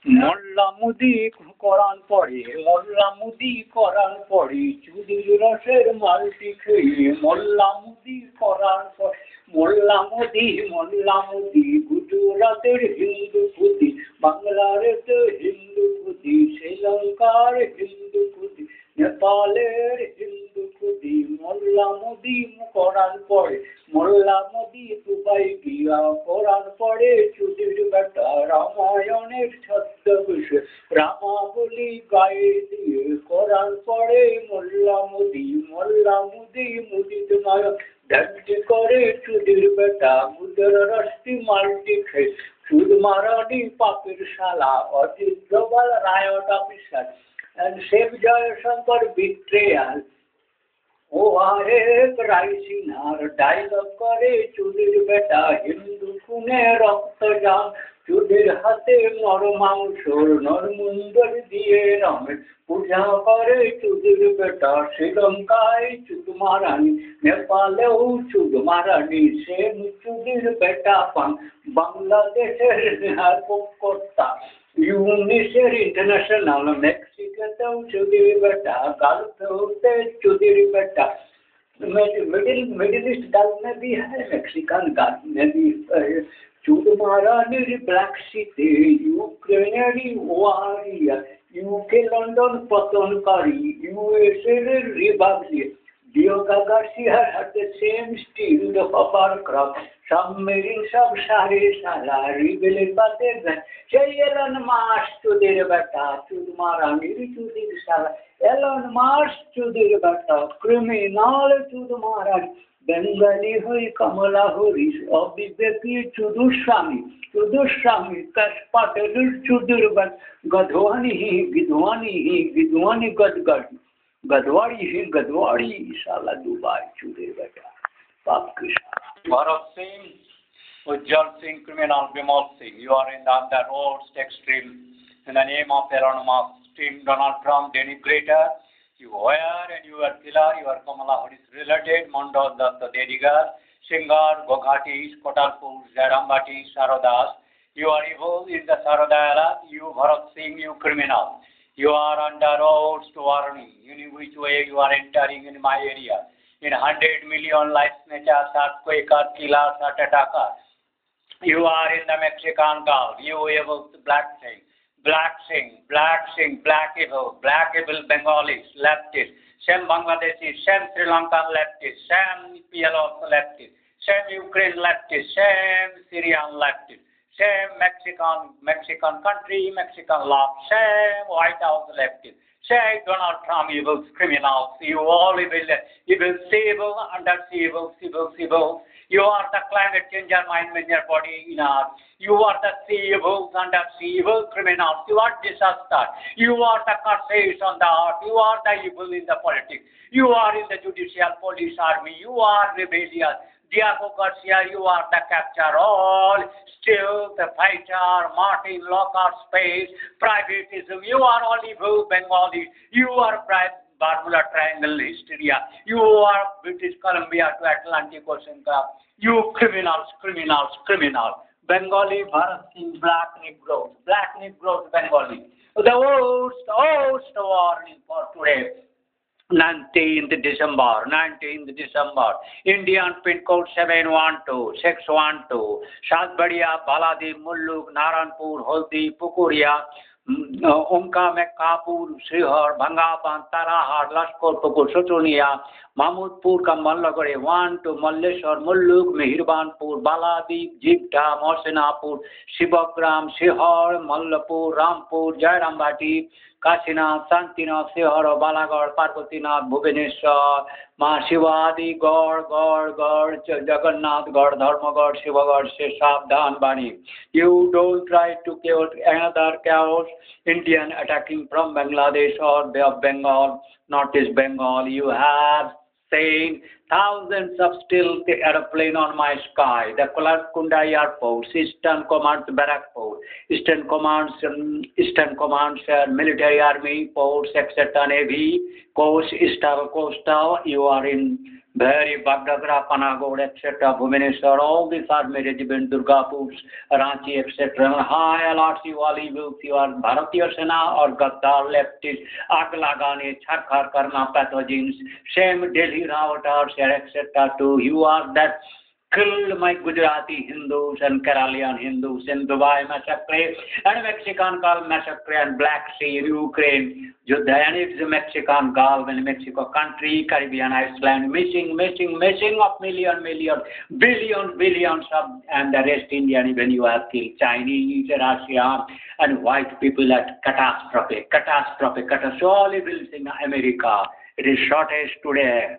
মোল্লা মুদি কোরআন পড়ে, মোল্লা মুদি কোরআন পড়ে, চুদির রসের মালটি খেয়ে মোল্লা মুদি কোরআন পড়ে। মোল্লা মুদি গুজরাটের হিন্দু পুতি, বাংলার হিন্দু পুতি, শ্রীলঙ্কার হিন্দু পুতি, নেপালের হিন্দু পুতি। মোল্লা মুদি কোরআন পড়ে, মোল্লা মুদি দুবাই গিয়া কোরআন পড়ে, চুদির বেটা রামায়ণের ছদ্মবেশে রামাবলি গায়ে দিয়ে কোরআন পড়ে। মোল্লা মুদি মুদিত নায়ক ধ্যানটি করে, চুদির বেটা মুদের রস্তি মাল্টি খেয়ে চুদ মারানি পাপের শালা Ajit Doval riot officer and Shiv Jayashankar betrayal. ও আরেক রাইসিনার ডায়লগ করে, চুদির বেটা হিন্দু খুনে রক্ত জাম, চুদির হাতে নর মাংস নরমুন্দর দিয়ে রমেশ পূজা করে। চুদির বেটা শ্রীলঙ্কায় চুদ মারানি, নেপালেও চুদ মারানি, সেম চুদির বেটা বাংলাদেশের কর্তা, ইউনিসের ইন্টারন্যাশনাল মেক্সিকোতেও চুদির বেটা, গালফেও चुदिर बेटा। मिडिल ईस्ट गर्ल में भी है, मेक्सिकन गर्ल में भी चूद महारानी ब्लैक सिटी, यूक्रेनी वारियर, यूके लंदन पतनकारी, USA republic, Diego Garcia had the same steel of a aircraft, submarine सब सारे साला रिबेल बातें हैं। एलन मार्स चुदिर बेटा, चुद महारानी चुदिर साला, एलन मार्स चुदिर बेटा, क्रिमिनल चुद महारानी, बेंगाली हुई कमला हरिस, अभिव्यक्ति चुदुस्वामी, कश पटेल चुदिर बेटा, गधवानी गदगड़ी, गदवाड़ी साला दुबई चुदिर बेटा, पाप की साला। Bharat Singh, Ujjal Singh, criminal Bimal Singh, you are in the underworld extreme in the name of anonymous Team Donald Trump denigrator. You were and you are killer, you are Kamala Harris related, Mandal Datta Dedigar, Singar, Goghati, Kotalpur, Zarambati, Sarodas. You are evil in the Sarodaya, you Bharat Singh, you criminal. You are under oath to warning, in which way you are entering in my area. In 100 million lives nature, earthquake, killers, attackers. You are in the Mexican Gulf, you evil black evil Bengalis, leftists, same Bangladeshis, same Sri Lankan leftists, same PLO leftists, same Ukraine leftists, same Syrian leftists, same Mexican country, Mexican law, same White House leftists. Say Donald Trump, evil criminals, you all evil civil, under civil. You are the climate changer mind in your body in us. You are the civils under civil criminals. You are disaster. You are the curses on the earth. You are the evil in the politics. You are in the judicial police army. You are rebellious. Diego Garcia, you are the capture all, still the fighter, Martin Lockhart space, privatism, you are all evil Bengalis, you are Bermuda Triangle hysteria, you are British Columbia to Atlantic Ocean Club, you criminals, Bengali, Bharat Singh, black Negroes, Bengali. The worst warning for today. 19th December, Indian pin code 712-612, Shadbadia, Baladi, Mulluk, Naranpur, Holdi, Pukuria, Umka, Mekkapur, Srihar, Bhangapan, Tarahar, Lashkor, Sotonia, Mahmudpur, Kamallagore, 1 to Malleshwar, Mulluk, Mehirbanpur, Baladi, Jipta, Mosenapur, Shibagram, Srihar, Mallapur, Rampur, Jairambati, Kasinath, Santinath, Srihar, Balagarh, Parvatinath, Bhubaneswar, Ma Shivadi, Gaur, Jagannath, Gaur, Dharmagarh, Shivagarh, Sabdhan Bani. You don't try to create another chaos, Indian attacking from Bangladesh or Bay of Bengal, Northeast Bengal. You have seen thousands of stealth airplane on my sky. The Kunda Airport, Eastern Command's Barakpur, Eastern Command's military army, ports, etc. Navy, coast, coastal. You are in Very Bagdogra, Panagod, etc., Bhubaneswar, all these are my regiment, Durgapur, Ranchi, etc. High alerts you all evils, you are Bharatiya Sena or Gaddar leftist, Aag Lagane, Charkhar Karna pathogens, same Delhi Rawatars, etc. too. You are that killed my Gujarati Hindus and Keralian Hindus in Dubai massacre and Mexican Gulf massacre and Black Sea, Ukraine, and it's the Mexican Gulf and Mexico country, Caribbean Iceland, missing of billions of, and the rest Indian, even you have killed Chinese, Russia, and white people at catastrophe, all evils in America. It is shortage today.